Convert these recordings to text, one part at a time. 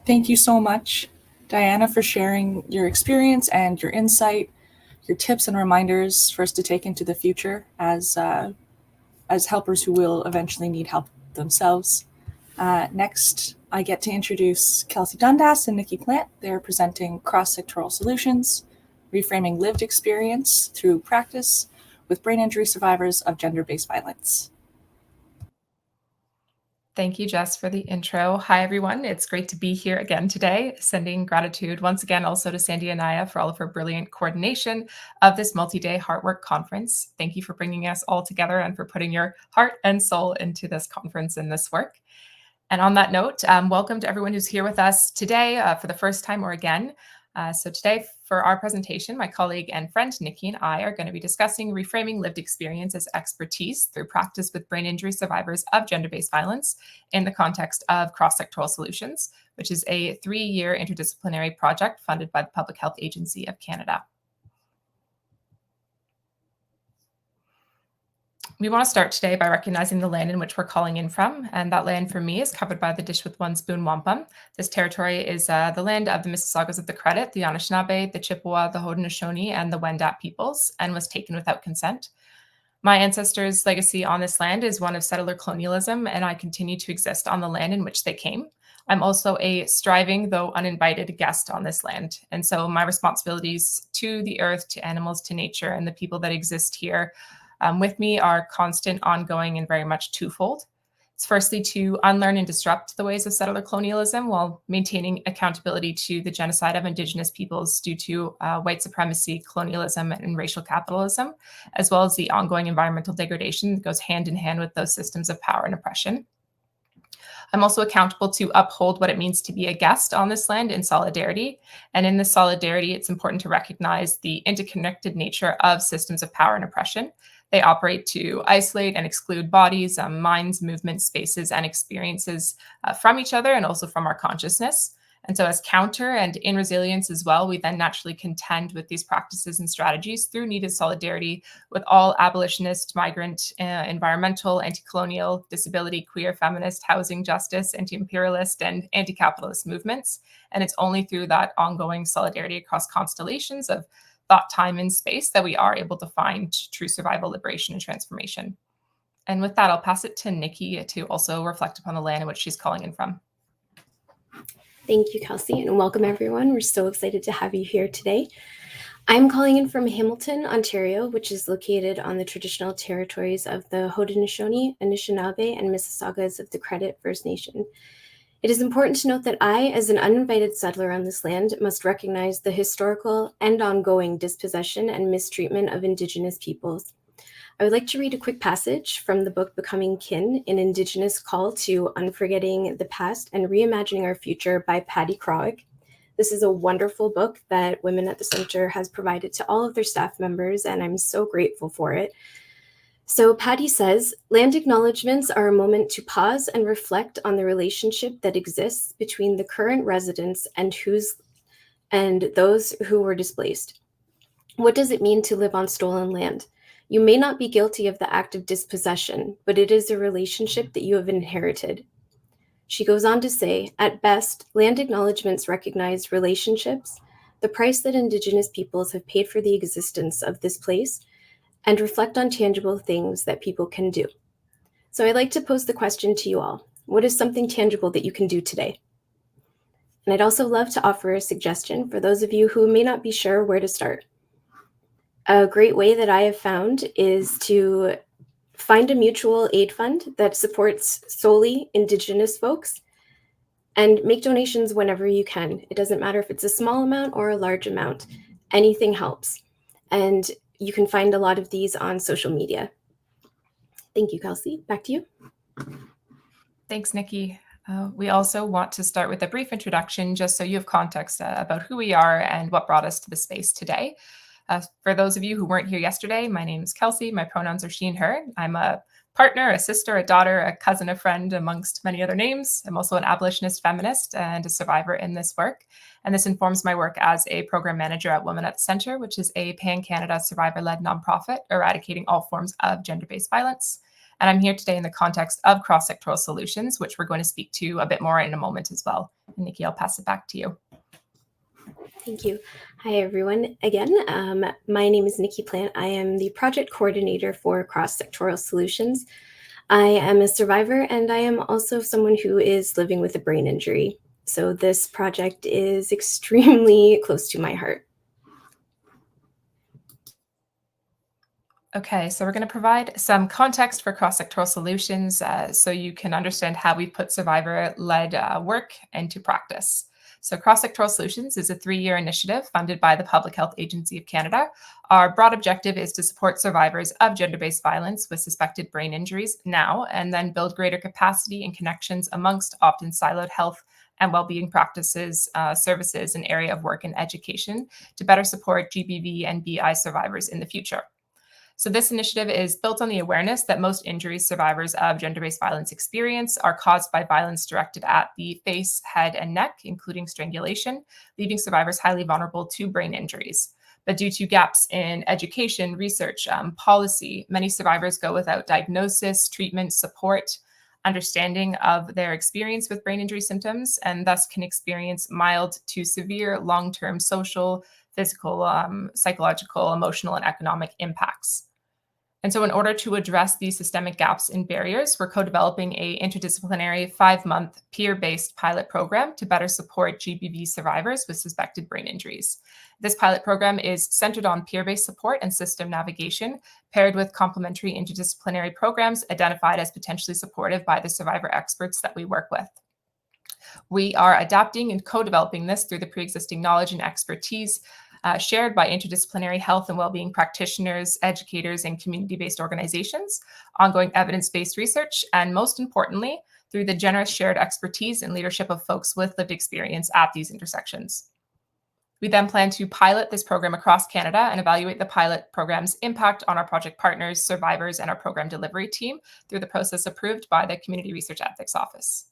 Thank you so much, Diana, for sharing your experience and your insight, your tips and reminders for us to take into the future as helpers who will eventually need help themselves. Next, I get to introduce Kelsey Dundas and Nikki Plant. They're presenting Cross-Sectoral Solutions, Reframing Lived Experience Through Practice with Brain Injury Survivors of Gender-Based Violence. Thank you, Jess, for the intro. Hi, everyone. It's great to be here again today. Sending gratitude once again also to Sandy Anaya for all of her brilliant coordination of this multi-day Heartwork conference. Thank you for bringing us all together and for putting your heart and soul into this conference and this work. And on that note, welcome to everyone who's here with us today for the first time or again. So today for our presentation, my colleague and friend Nikki and I are going to be discussing reframing lived experience as expertise through practice with brain injury survivors of gender-based violence in the context of Cross-Sectoral Solutions, which is a 3-year interdisciplinary project funded by the Public Health Agency of Canada. We want to start today by recognizing the land in which we're calling in from, and that land for me is covered by the Dish with One Spoon Wampum. This territory is the land of the Mississaugas of the Credit, the Anishinaabe, the Chippewa, the Haudenosaunee, and the Wendat peoples, and was taken without consent. My ancestors' legacy on this land is one of settler colonialism, and I continue to exist on the land in which they came. I'm also a striving, though uninvited, guest on this land, and so my responsibilities to the earth, to animals, to nature, and the people that exist here with me are constant, ongoing, and very much twofold. It's firstly to unlearn and disrupt the ways of settler colonialism while maintaining accountability to the genocide of Indigenous peoples due to white supremacy, colonialism, and racial capitalism, as well as the ongoing environmental degradation that goes hand in hand with those systems of power and oppression. I'm also accountable to uphold what it means to be a guest on this land in solidarity. And in this solidarity, it's important to recognize the interconnected nature of systems of power and oppression. They operate to isolate and exclude bodies, minds, movements, spaces, and experiences from each other and also from our consciousness. And so as counter and in resilience as well, we then naturally contend with these practices and strategies through needed solidarity with all abolitionist, migrant, environmental, anti-colonial, disability, queer, feminist, housing justice, anti-imperialist, and anti-capitalist movements. And it's only through that ongoing solidarity across constellations of thought, time, and space that we are able to find true survival, liberation, and transformation. And with that, I'll pass it to Nikki to also reflect upon the land in which she's calling in from. Thank you, Kelsey, and welcome everyone. We're so excited to have you here today. I'm calling in from Hamilton, Ontario, which is located on the traditional territories of the Haudenosaunee, Anishinaabe, and Mississaugas of the Credit First Nation. It is important to note that I, as an uninvited settler on this land, must recognize the historical and ongoing dispossession and mistreatment of Indigenous peoples. I would like to read a quick passage from the book Becoming Kin, an Indigenous call to unforgetting the past and reimagining our future by Patty Crowick. This is a wonderful book that Women at the Center has provided to all of their staff members, and I'm so grateful for it. So Patty says, land acknowledgements are a moment to pause and reflect on the relationship that exists between the current residents and those who were displaced. What does it mean to live on stolen land? You may not be guilty of the act of dispossession, but it is a relationship that you have inherited. She goes on to say, at best, land acknowledgements recognize relationships, the price that Indigenous peoples have paid for the existence of this place, and reflect on tangible things that people can do. So I'd like to pose the question to you all. What is something tangible that you can do today? And I'd also love to offer a suggestion for those of you who may not be sure where to start. A great way that I have found is to find a mutual aid fund that supports solely Indigenous folks and make donations whenever you can. It doesn't matter if it's a small amount or a large amount. Anything helps. And you can find a lot of these on social media. Thank you, Kelsey. Back to you. Thanks, Nikki. We also want to start with a brief introduction, just so you have context about who we are and what brought us to the space today. For those of you who weren't here yesterday, my name is Kelsey. My pronouns are she and her. I'm a partner, a sister, a daughter, a cousin, a friend, amongst many other names. I'm also an abolitionist feminist and a survivor in this work. And this informs my work as a program manager at WomenatthecentrE, which is a pan-Canada survivor-led nonprofit eradicating all forms of gender-based violence. And I'm here today in the context of Cross-Sectoral Solutions, which we're going to speak to a bit more in a moment as well. And Nikki, I'll pass it back to you. Thank you. Hi, everyone. Again, my name is Nikki Plant. I am the project coordinator for Cross-Sectoral Solutions. I am a survivor, and I am also someone who is living with a brain injury. So this project is extremely close to my heart. Okay, so we're going to provide some context for Cross-Sectoral Solutions so you can understand how we put survivor-led work into practice. So Cross-Sectoral Solutions is a 3-year initiative funded by the Public Health Agency of Canada. Our broad objective is to support survivors of gender-based violence with suspected brain injuries now, and then build greater capacity and connections amongst often siloed health and well-being practices, services, and area of work and education to better support GBV and BI survivors in the future. So this initiative is built on the awareness that most injuries survivors of gender-based violence experience are caused by violence directed at the face, head, and neck, including strangulation, leaving survivors highly vulnerable to brain injuries. But due to gaps in education, research, policy, many survivors go without diagnosis, treatment, support, understanding of their experience with brain injury symptoms, and thus can experience mild to severe long-term social, physical, psychological, emotional, and economic impacts. And so in order to address these systemic gaps and barriers, we're co-developing an interdisciplinary 5-month peer-based pilot program to better support GBV survivors with suspected brain injuries. This pilot program is centered on peer-based support and system navigation, paired with complementary interdisciplinary programs identified as potentially supportive by the survivor experts that we work with. We are adapting and co-developing this through the pre-existing knowledge and expertise shared by interdisciplinary health and well-being practitioners, educators, and community-based organizations, ongoing evidence-based research, and most importantly, through the generous shared expertise and leadership of folks with lived experience at these intersections. We then plan to pilot this program across Canada and evaluate the pilot program's impact on our project partners, survivors, and our program delivery team through the process approved by the Community Research Ethics Office.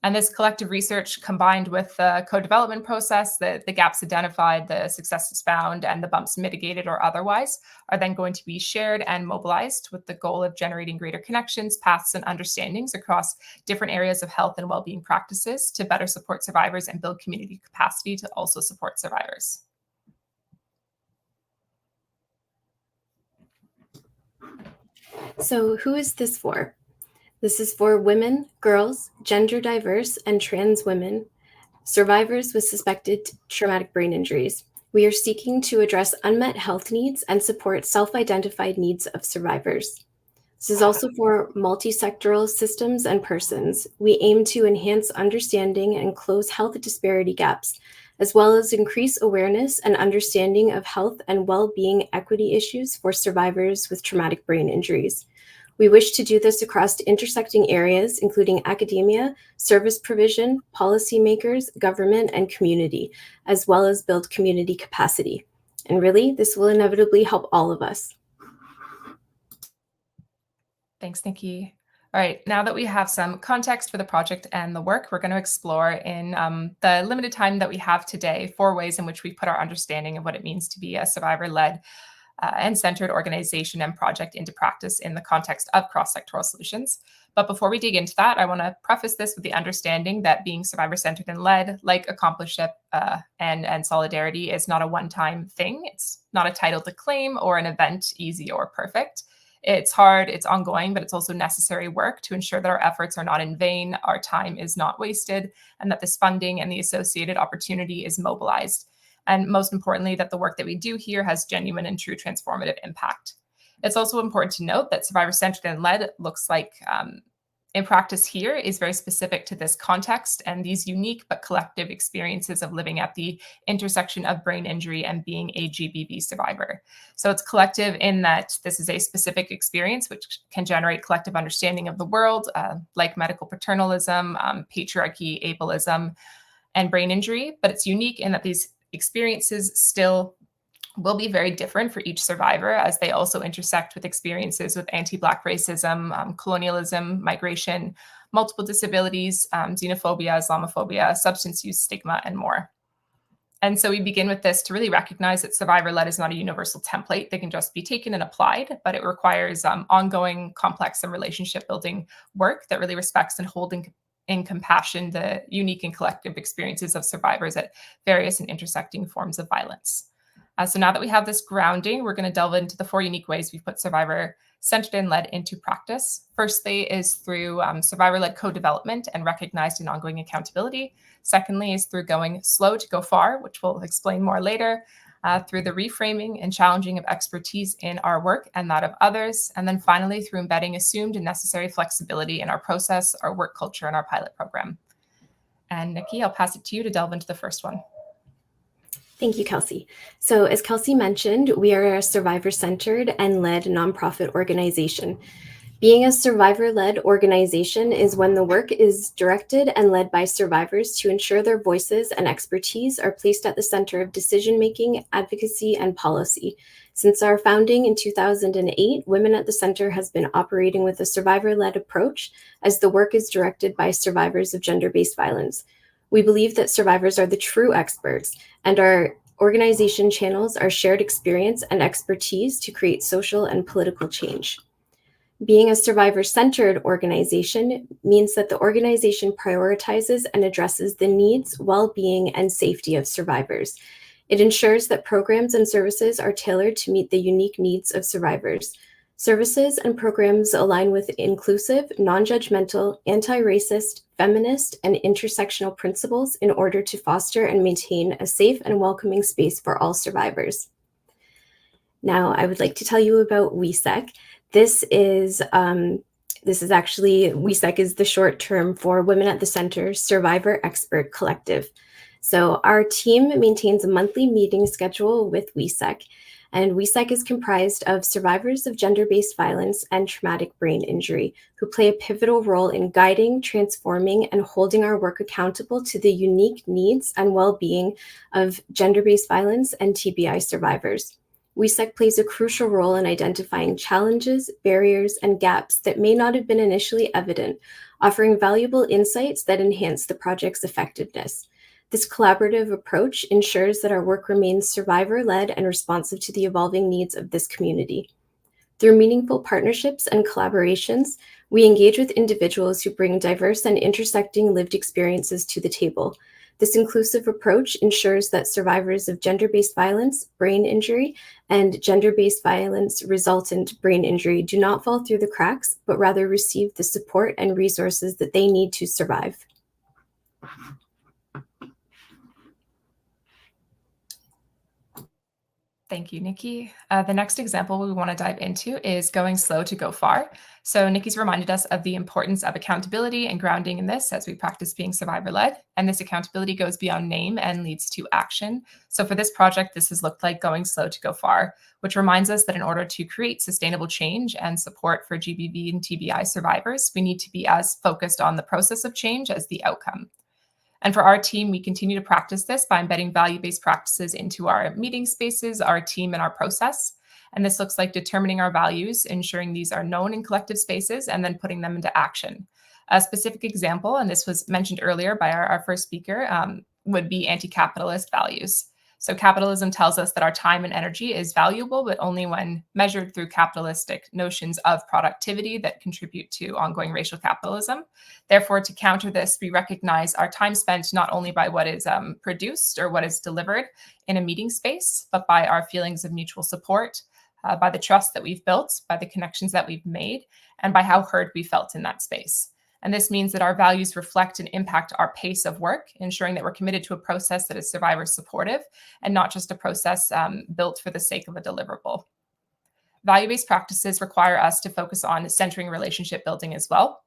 And this collective research combined with the co-development process, the gaps identified, the successes found, and the bumps mitigated or otherwise are then going to be shared and mobilized with the goal of generating greater connections, paths, and understandings across different areas of health and well-being practices to better support survivors and build community capacity to also support survivors. So who is this for? This is for women, girls, gender diverse, and trans women, survivors with suspected traumatic brain injuries. We are seeking to address unmet health needs and support self-identified needs of survivors. This is also for multi-sectoral systems and persons. We aim to enhance understanding and close health disparity gaps, as well as increase awareness and understanding of health and well-being equity issues for survivors with traumatic brain injuries. We wish to do this across intersecting areas, including academia, service provision, policymakers, government, and community, as well as build community capacity. And really, this will inevitably help all of us. Thanks, Nikki. All right, now that we have some context for the project and the work, we're going to explore in the limited time that we have today 4 ways in which we put our understanding of what it means to be a survivor-led and centered organization and project into practice in the context of cross-sectoral solutions. But before we dig into that, I want to preface this with the understanding that being survivor-centered and led, like accompliceship and solidarity, is not a one-time thing. It's not a title to claim or an event easy or perfect. It's hard, it's ongoing, but it's also necessary work to ensure that our efforts are not in vain, our time is not wasted, and that this funding and the associated opportunity is mobilized. And most importantly, that the work that we do here has genuine and true transformative impact. It's also important to note that survivor-centered and led looks like in practice here is very specific to this context and these unique but collective experiences of living at the intersection of brain injury and being a GBV survivor. So it's collective in that this is a specific experience which can generate collective understanding of the world, like medical paternalism, patriarchy, ableism, and brain injury, but it's unique in that these experiences still will be very different for each survivor as they also intersect with experiences with anti-Black racism, colonialism, migration, multiple disabilities, xenophobia, Islamophobia, substance use, stigma, and more. And so we begin with this to really recognize that survivor-led is not a universal template that can just be taken and applied, but it requires ongoing, complex, and relationship-building work that really respects and holds in compassion the unique and collective experiences of survivors at various and intersecting forms of violence. So now that we have this grounding, we're going to delve into the 4 unique ways we've put survivor-centered and led into practice. Firstly is through survivor-led co-development and recognized and ongoing accountability. Secondly is through going slow to go far, which we'll explain more later, through the reframing and challenging of expertise in our work and that of others. And then finally, through embedding assumed and necessary flexibility in our process, our work culture, and our pilot program. And Nikki, I'll pass it to you to delve into the first one. Thank you, Kelsey. So as Kelsey mentioned, we are a survivor-centered and led nonprofit organization. Being a survivor-led organization is when the work is directed and led by survivors to ensure their voices and expertise are placed at the center of decision-making, advocacy, and policy. Since our founding in 2008, Women at the Center has been operating with a survivor-led approach as the work is directed by survivors of gender-based violence. We believe that survivors are the true experts, and our organization channels our shared experience and expertise to create social and political change. Being a survivor-centered organization means that the organization prioritizes and addresses the needs, well-being, and safety of survivors. It ensures that programs and services are tailored to meet the unique needs of survivors. Services and programs align with inclusive, non-judgmental, anti-racist, feminist, and intersectional principles in order to foster and maintain a safe and welcoming space for all survivors. Now, I would like to tell you about WESEC. This is actually, WESEC is the short term for Women at the Center Survivor Expert Collective. So our team maintains a monthly meeting schedule with WESEC, and WESEC is comprised of survivors of gender-based violence and traumatic brain injury who play a pivotal role in guiding, transforming, and holding our work accountable to the unique needs and well-being of gender-based violence and TBI survivors. WESEC plays a crucial role in identifying challenges, barriers, and gaps that may not have been initially evident, offering valuable insights that enhance the project's effectiveness. This collaborative approach ensures that our work remains survivor-led and responsive to the evolving needs of this community. Through meaningful partnerships and collaborations, we engage with individuals who bring diverse and intersecting lived experiences to the table. This inclusive approach ensures that survivors of gender-based violence, brain injury, and gender-based violence resultant brain injury do not fall through the cracks, but rather receive the support and resources that they need to survive. Thank you, Nikki. The next example we want to dive into is going slow to go far. So Nikki's reminded us of the importance of accountability and grounding in this as we practice being survivor-led. And this accountability goes beyond name and leads to action. So for this project, this has looked like going slow to go far, which reminds us that in order to create sustainable change and support for GBV and TBI survivors, we need to be as focused on the process of change as the outcome. And for our team, we continue to practice this by embedding value-based practices into our meeting spaces, our team, and our process. And this looks like determining our values, ensuring these are known in collective spaces, and then putting them into action. A specific example, and this was mentioned earlier by our first speaker, would be anti-capitalist values. So capitalism tells us that our time and energy is valuable, but only when measured through capitalistic notions of productivity that contribute to ongoing racial capitalism. Therefore, to counter this, we recognize our time spent not only by what is produced or what is delivered in a meeting space, but by our feelings of mutual support, by the trust that we've built, by the connections that we've made, and by how heard we felt in that space. And this means that our values reflect and impact our pace of work, ensuring that we're committed to a process that is survivor supportive and not just a process built for the sake of a deliverable. Value-based practices require us to focus on centering relationship building as well.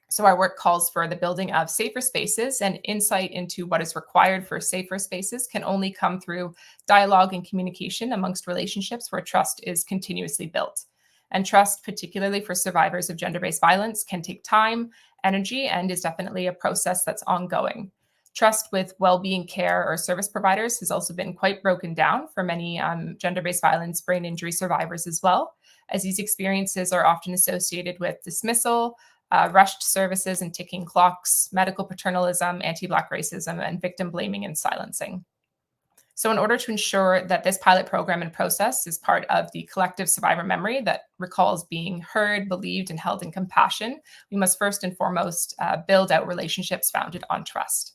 So our work calls for the building of safer spaces, and insight into what is required for safer spaces can only come through dialogue and communication amongst relationships where trust is continuously built. And trust, particularly for survivors of gender-based violence, can take time, energy, and is definitely a process that's ongoing. Trust with well-being care or service providers has also been quite broken down for many gender-based violence, brain injury survivors as well, as these experiences are often associated with dismissal, rushed services and ticking clocks, medical paternalism, anti-Black racism, and victim blaming and silencing. So in order to ensure that this pilot program and process is part of the collective survivor memory that recalls being heard, believed, and held in compassion, we must first and foremost build out relationships founded on trust.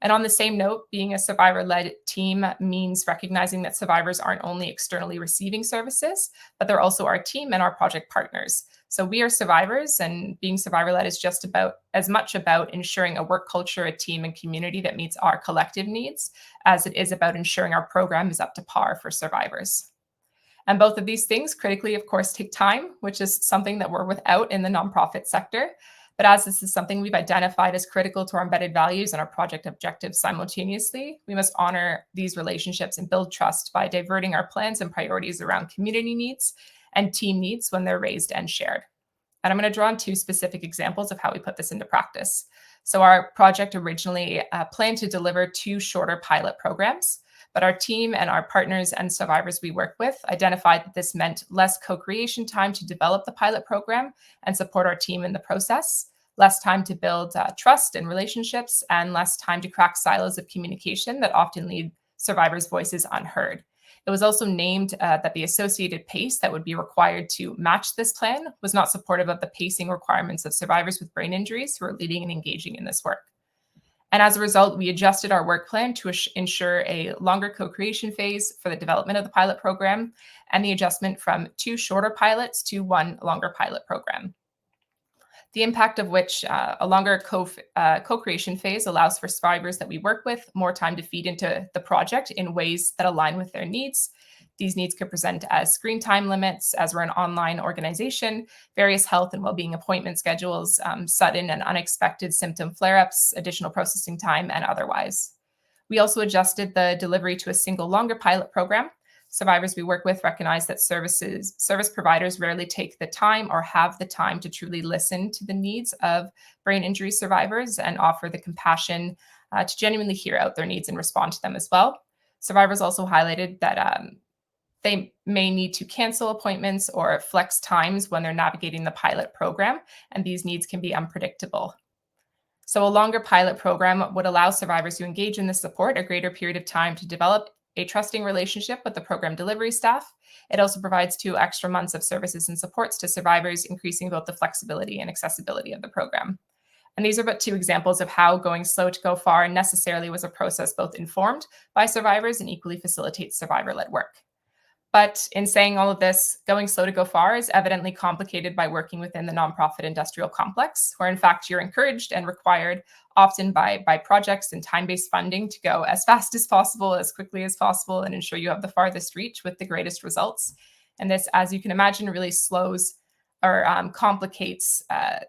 And on the same note, being a survivor-led team means recognizing that survivors aren't only externally receiving services, but they're also our team and our project partners. So we are survivors, and being survivor-led is just about as much about ensuring a work culture, a team, and community that meets our collective needs as it is about ensuring our program is up to par for survivors. And both of these things critically, of course, take time, which is something that we're without in the nonprofit sector. But as this is something we've identified as critical to our embedded values and our project objectives simultaneously, we must honor these relationships and build trust by diverting our plans and priorities around community needs and team needs when they're raised and shared. And I'm going to draw on 2 specific examples of how we put this into practice. So our project originally planned to deliver 2 shorter pilot programs, but our team and our partners and survivors we work with identified that this meant less co-creation time to develop the pilot program and support our team in the process, less time to build trust and relationships, and less time to crack silos of communication that often leave survivors' voices unheard. It was also named that the associated pace that would be required to match this plan was not supportive of the pacing requirements of survivors with brain injuries who are leading and engaging in this work. And as a result, we adjusted our work plan to ensure a longer co-creation phase for the development of the pilot program and the adjustment from 2 shorter pilots to 1 longer pilot program. The impact of which a longer co-creation phase allows for survivors that we work with more time to feed into the project in ways that align with their needs. These needs could present as screen time limits, as we're an online organization, various health and well-being appointment schedules, sudden and unexpected symptom flare-ups, additional processing time, and otherwise. We also adjusted the delivery to a single longer pilot program. Survivors we work with recognize that service providers rarely take the time or have the time to truly listen to the needs of brain injury survivors and offer the compassion to genuinely hear out their needs and respond to them as well. Survivors also highlighted that they may need to cancel appointments or flex times when they're navigating the pilot program, and these needs can be unpredictable. So a longer pilot program would allow survivors who engage in this support a greater period of time to develop a trusting relationship with the program delivery staff. It also provides 2 extra months of services and supports to survivors, increasing both the flexibility and accessibility of the program. And these are but 2 examples of how going slow to go far necessarily was a process both informed by survivors and equally facilitates survivor-led work. But in saying all of this, going slow to go far is evidently complicated by working within the nonprofit industrial complex, where in fact you're encouraged and required often by projects and time-based funding to go as fast as possible, as quickly as possible, and ensure you have the farthest reach with the greatest results. And this, as you can imagine, really slows or complicates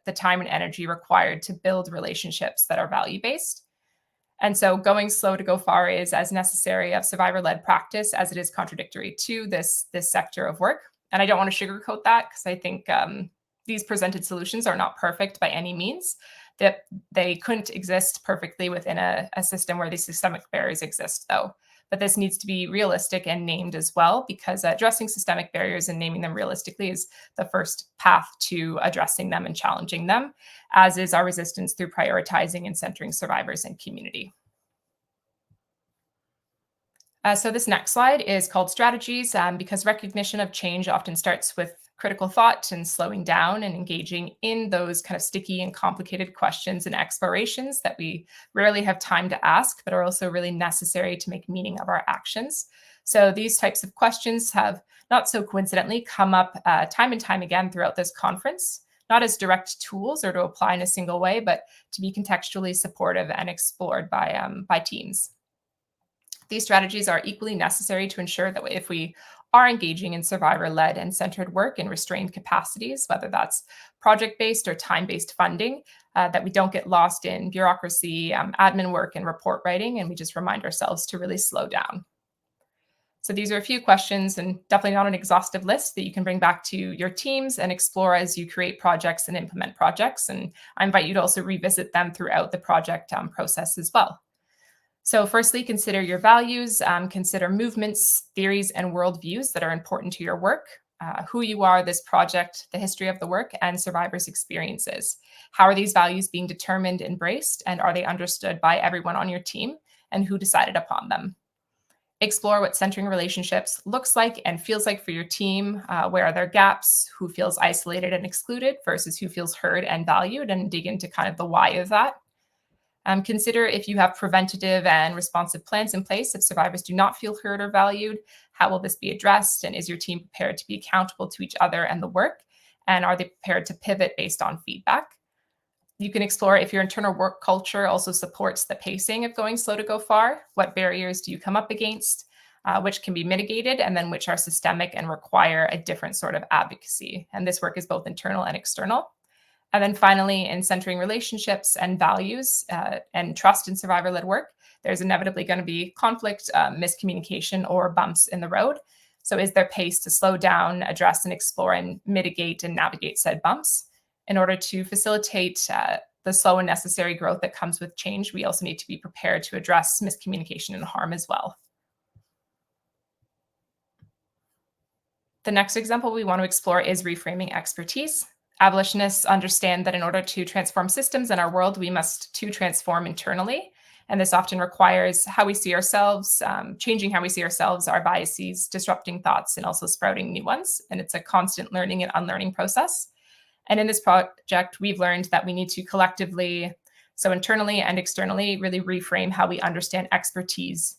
the time and energy required to build relationships that are value-based. And so going slow to go far is as necessary of survivor-led practice as it is contradictory to this sector of work. And I don't want to sugarcoat that because I think these presented solutions are not perfect by any means, that they couldn't exist perfectly within a system where these systemic barriers exist, though. But this needs to be realistic and named as well, because addressing systemic barriers and naming them realistically is the first path to addressing them and challenging them, as is our resistance through prioritizing and centering survivors and community. So this next slide is called strategies, because recognition of change often starts with critical thought and slowing down and engaging in those kind of sticky and complicated questions and explorations that we rarely have time to ask, but are also really necessary to make meaning of our actions. So these types of questions have not so coincidentally come up time and time again throughout this conference, not as direct tools or to apply in a single way, but to be contextually supportive and explored by teams. These strategies are equally necessary to ensure that if we are engaging in survivor-led and centered work in restrained capacities, whether that's project-based or time-based funding, that we don't get lost in bureaucracy, admin work, and report writing, and we just remind ourselves to really slow down. So these are a few questions, and definitely not an exhaustive list, that you can bring back to your teams and explore as you create projects and implement projects. And I invite you to also revisit them throughout the project process as well. So firstly, consider your values, consider movements, theories, and worldviews that are important to your work, who you are, this project, the history of the work, and survivors' experiences. How are these values being determined, embraced, and are they understood by everyone on your team, and who decided upon them? Explore what centering relationships looks like and feels like for your team. Where are there gaps? Who feels isolated and excluded versus who feels heard and valued, and dig into kind of the why of that. Consider if you have preventative and responsive plans in place if survivors do not feel heard or valued. How will this be addressed? And is your team prepared to be accountable to each other and the work? And are they prepared to pivot based on feedback? You can explore if your internal work culture also supports the pacing of going slow to go far. What barriers do you come up against, which can be mitigated, and then which are systemic and require a different sort of advocacy? And this work is both internal and external. And then finally, in centering relationships and values and trust in survivor-led work, there's inevitably going to be conflict, miscommunication, or bumps in the road. So is there pace to slow down, address and explore and mitigate and navigate said bumps? In order to facilitate the slow and necessary growth that comes with change, we also need to be prepared to address miscommunication and harm as well. The next example we want to explore is reframing expertise. Abolitionists understand that in order to transform systems in our world, we must transform internally. And this often requires how we see ourselves, changing how we see ourselves, our biases, disrupting thoughts, and also sprouting new ones. And it's a constant learning and unlearning process. And in this project, we've learned that we need to collectively, so internally and externally, really reframe how we understand expertise.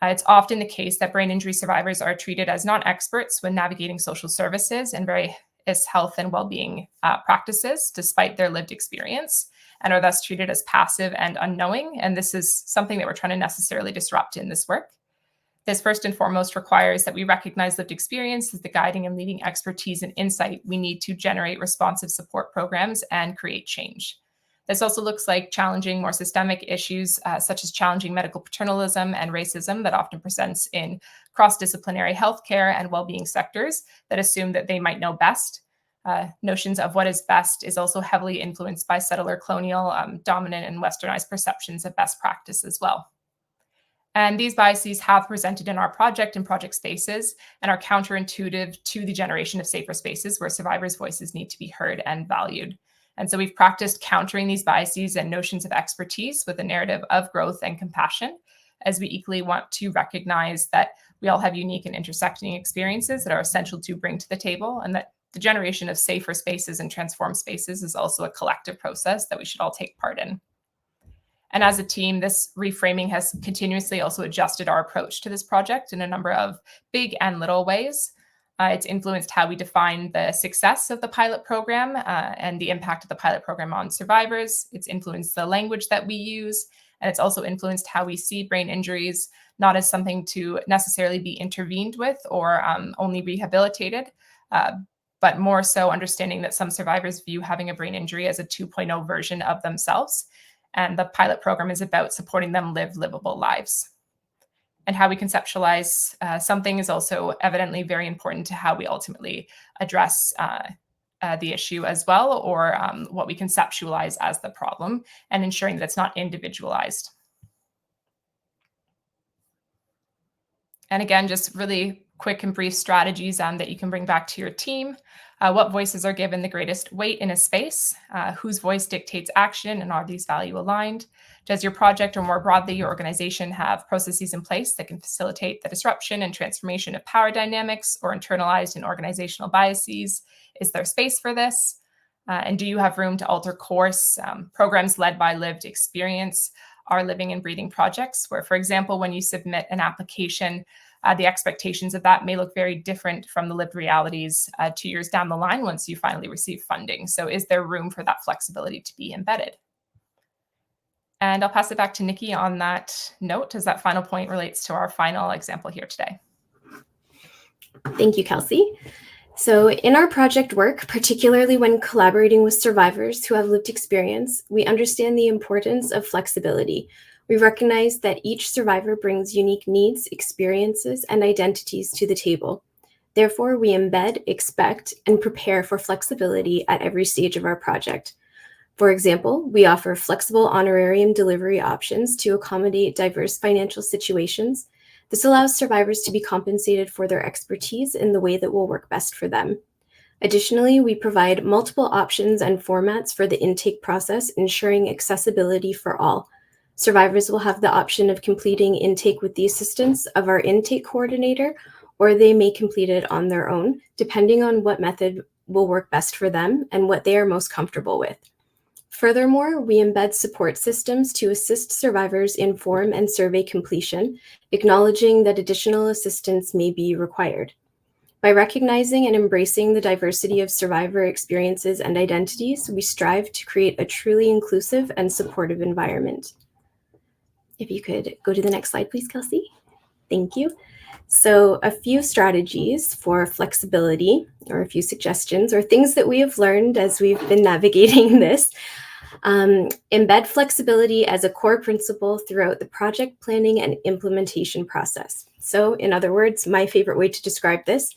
It's often the case that brain injury survivors are treated as non-experts when navigating social services and various health and well-being practices, despite their lived experience, and are thus treated as passive and unknowing. And this is something that we're trying to necessarily disrupt in this work. This first and foremost requires that we recognize lived experience as the guiding and leading expertise and insight we need to generate responsive support programs and create change. This also looks like challenging more systemic issues, such as challenging medical paternalism and racism that often presents in cross-disciplinary healthcare and well-being sectors that assume that they might know best. Notions of what is best is also heavily influenced by settler colonial, dominant and westernized perceptions of best practice as well. And these biases have presented in our project and project spaces and are counterintuitive to the generation of safer spaces where survivors' voices need to be heard and valued. And so we've practiced countering these biases and notions of expertise with a narrative of growth and compassion, as we equally want to recognize that we all have unique and intersecting experiences that are essential to bring to the table, and that the generation of safer spaces and transformed spaces is also a collective process that we should all take part in. And as a team, this reframing has continuously also adjusted our approach to this project in a number of big and little ways. It's influenced how we define the success of the pilot program and the impact of the pilot program on survivors. It's influenced the language that we use, and it's also influenced how we see brain injuries, not as something to necessarily be intervened with or only rehabilitated, but more so understanding that some survivors view having a brain injury as a 2.0 version of themselves. And the pilot program is about supporting them live livable lives. And how we conceptualize something is also evidently very important to how we ultimately address the issue as well, or what we conceptualize as the problem, and ensuring that it's not individualized. And again, just really quick and brief strategies that you can bring back to your team. What voices are given the greatest weight in a space? Whose voice dictates action, and are these value aligned? Does your project, or more broadly your organization, have processes in place that can facilitate the disruption and transformation of power dynamics or internalized and organizational biases? Is there space for this? And do you have room to alter course? Programs led by lived experience are living and breathing projects where, for example, when you submit an application, the expectations of that may look very different from the lived realities 2 years down the line once you finally receive funding. So is there room for that flexibility to be embedded? And I'll pass it back to Nikki on that note, as that final point relates to our final example here today. Thank you, Kelsey. So in our project work, particularly when collaborating with survivors who have lived experience, we understand the importance of flexibility. We recognize that each survivor brings unique needs, experiences, and identities to the table. Therefore, we embed, expect, and prepare for flexibility at every stage of our project. For example, we offer flexible honorarium delivery options to accommodate diverse financial situations. This allows survivors to be compensated for their expertise in the way that will work best for them. Additionally, we provide multiple options and formats for the intake process, ensuring accessibility for all. Survivors will have the option of completing intake with the assistance of our intake coordinator, or they may complete it on their own, depending on what method will work best for them and what they are most comfortable with. Furthermore, we embed support systems to assist survivors in form and survey completion, acknowledging that additional assistance may be required. By recognizing and embracing the diversity of survivor experiences and identities, we strive to create a truly inclusive and supportive environment. If you could go to the next slide, please, Kelsey. Thank you. So a few strategies for flexibility, or a few suggestions, or things that we have learned as we've been navigating this. Embed flexibility as a core principle throughout the project planning and implementation process. So in other words, my favorite way to describe this,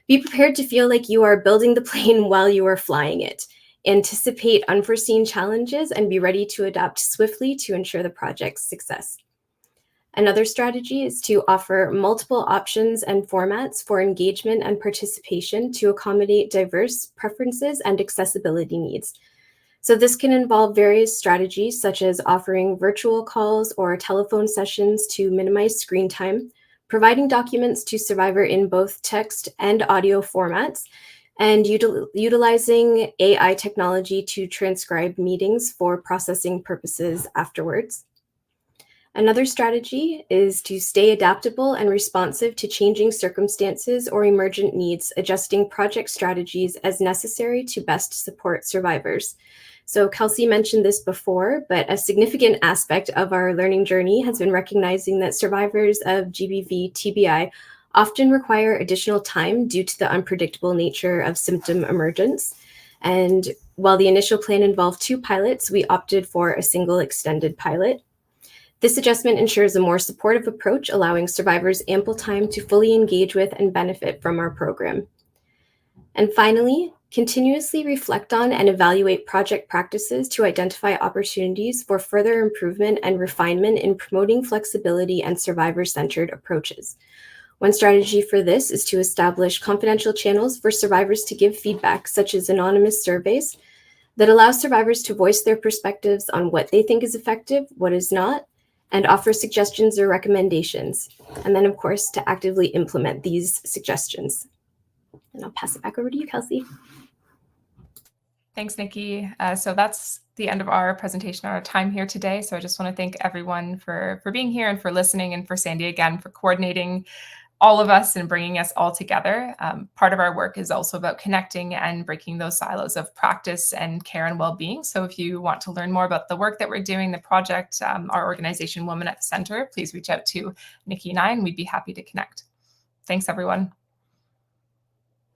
be prepared to feel like you are building the plane while you are flying it. Anticipate unforeseen challenges and be ready to adapt swiftly to ensure the project's success. Another strategy is to offer multiple options and formats for engagement and participation to accommodate diverse preferences and accessibility needs. So this can involve various strategies such as offering virtual calls or telephone sessions to minimize screen time, providing documents to survivor in both text and audio formats, and utilizing AI technology to transcribe meetings for processing purposes afterwards. Another strategy is to stay adaptable and responsive to changing circumstances or emergent needs, adjusting project strategies as necessary to best support survivors. So Kelsey mentioned this before, but a significant aspect of our learning journey has been recognizing that survivors of GBV TBI often require additional time due to the unpredictable nature of symptom emergence. And while the initial plan involved 2 pilots, we opted for a single extended pilot. This adjustment ensures a more supportive approach, allowing survivors ample time to fully engage with and benefit from our program. And finally, continuously reflect on and evaluate project practices to identify opportunities for further improvement and refinement in promoting flexibility and survivor-centered approaches. One strategy for this is to establish confidential channels for survivors to give feedback, such as anonymous surveys, that allow survivors to voice their perspectives on what they think is effective, what is not, and offer suggestions or recommendations. And then, of course, to actively implement these suggestions. And I'll pass it back over to you, Kelsey. Thanks, Nikki. So that's the end of our presentation, our time here today. So I just want to thank everyone for being here and for listening, and for Sandy again for coordinating all of us and bringing us all together. Part of our work is also about connecting and breaking those silos of practice and care and well-being. So if you want to learn more about the work that we're doing, the project, our organization, Women at the Center, please reach out to Nikki and I, and we'd be happy to connect. Thanks, everyone.